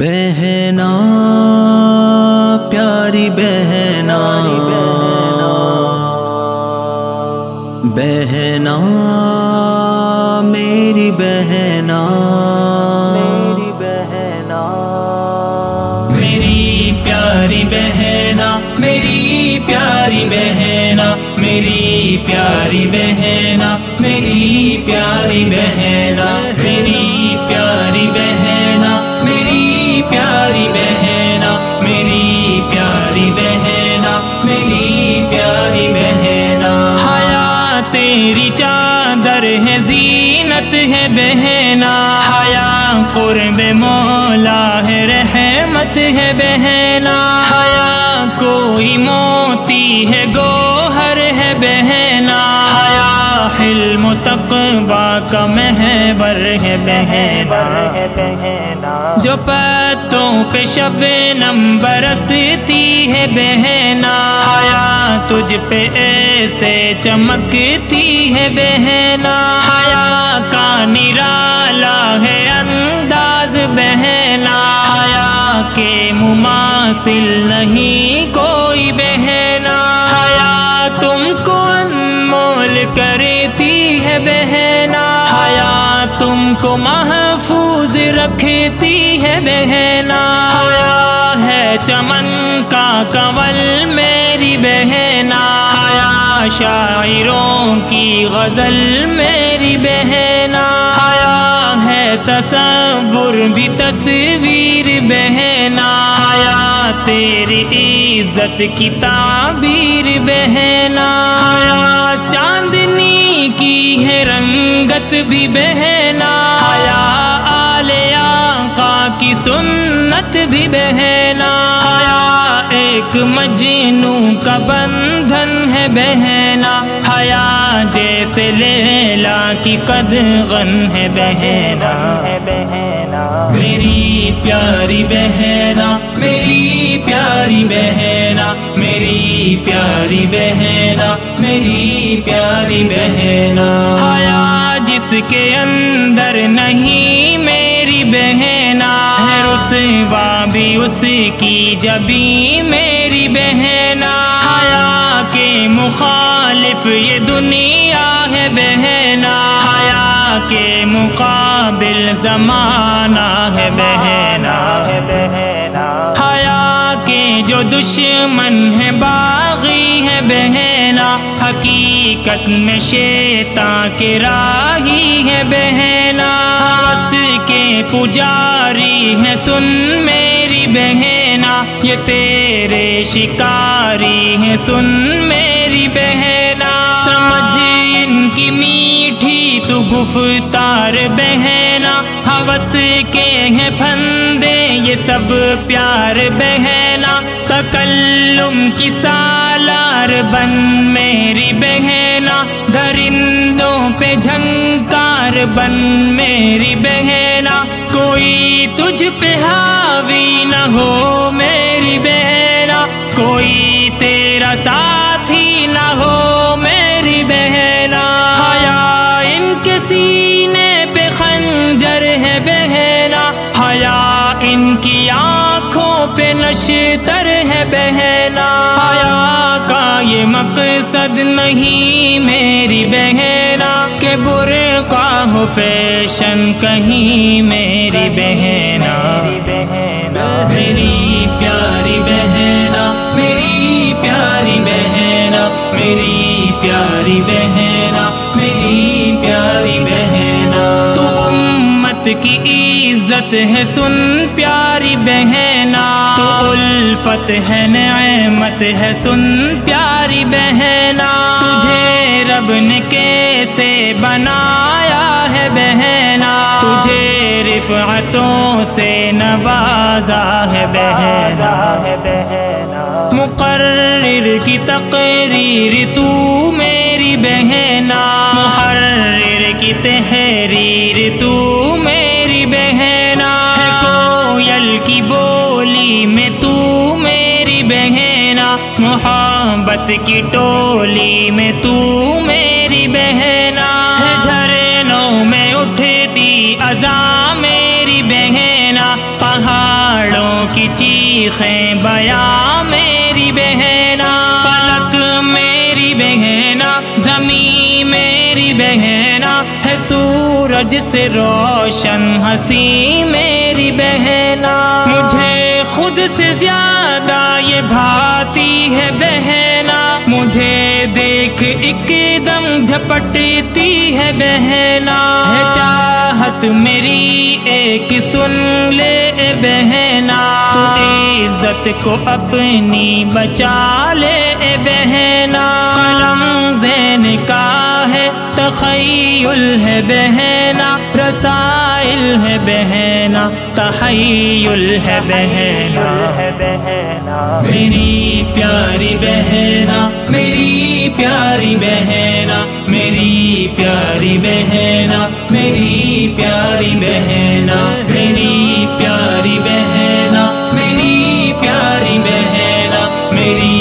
بہنا پیاری بہنا بہنا میری بہنا میری پیاری بہنا میری پیاری بہنا میری پیاری بہنا میری پیاری بہنا میری پیاری بہنا میری پیاری بہنا میری پیاری بہنا میری پیاری بہنا حیا تیری چادر ہے زینت ہے بہنا حیا قرب مولا ہے رحمت ہے بہنا حیا کوئی موتی ہے گوہر ہے بہنا حیا حلم و تقویٰ کا محور ہے بہنا جو پتوں پہ شبنم برستی ہے بہنا حیا تجھ پہ ایسے چمکتی ہے بہنا حیا کا نرالا ہے انداز بہنا حیا کے مماثل نہیں کوئی بہنا حیا تم کو انمول کرتی ہے بہنا حیا تم کو محفوظ رکھتی ہے بہنا حیا ہے چمن کا کنول میری بہنا حیا شاعروں کی غزل میری بہنا حیا ہے تصور بھی تصویر بہنا حیا تیری عزت کی تعبیر بہنا حیا چاندنی کی ہے رنگت بھی بہنا حیا آل آقا کی سنت بھی بہنا حیا ایک مجنوں کا بندھن ہے بہنا حیا جیسے لیلا کی قدغن ہے بہنا میری پیاری بہنا میری پیاری بہنا میری پیاری بہنا میری پیاری بہنا حیا جس کے اندر نہیں میری بہنا ہے رسوا بھی اس کی جبیں میری بہنا حیا کے مخالف یہ دنیا ہے بہنا حیا کے مقابل زمانہ ہے بہنا حیا کے جو دشمن ہے باغی ہے بہنا حقیقت میں شیطان کے راہی ہے بہنا ہوس کے پجاری ہے سن میری بہنا یہ تیرے شکاری ہے سن میری بہنا سمجھ ان کی میٹھی تو گفتار بہنا ہوس کے ہیں پھندے یہ سب پیار بہنا تکلم کی سالار بن میری بہنا درندوں پہ جھنکار بن میری بہنا کوئی تجھ پہ حاوی نہ ہو میری بہنا کوئی تیرا ساتھی نہ ہو میری بہنا حیا ان کے سینے پہ خنجر ہے بہنا حیا ان کی آنکھوں پہ نشتر ہے بہنا حیا کا یہ مقصد نہیں میری بہنا کہ برقع ہو فیشن کہیں میری بہنا میری پیاری بہنا میری پیاری بہنا میری پیاری بہنا میری پیاری بہنا تو امت کی عزت ہے سن پیاری بہنا تو الفت ہے نعمت ہے سن پیاری بہنا تجھے رب نے کیسے بنایا ہے بہنا تجھے رفعتوں سے نوازا ہے بہنا مقرر کی تقریر تو میری بہنا محرر کی تحریر تو میری بہنا ہے کوئل کی بولی میں تو میری بہنا محبت کی ٹولی میں تو میری بہنا ہے جھرنوں میں اٹھتی اذان میری بہنا پہاڑ کی چیخیں بیاں میری بہنا، فلک میری بہنا، زمین میری بہنا، ہے سورج سے روشن ہنسی میری بہنا، مجھے خود سے زیادہ یہ بھاتی ہے بہنا، مجھے دیکھ ایک دم جھپٹتی ہے بہنا، ہے چاہت میری ایک سن لے اے بہنا، تو عزت کو اپنی بچا لے اے بہنا، قلم زین کا ہے تخیل ہے بہنا، رسائل ہے بہنا، تحیل ہے بہنا، میری پیاری بہنا، میری پیاری بہنا، میری پیاری بہنا، میری پیاری بہنا، میری پیاری بہنا، میری پیاری بہنا، میری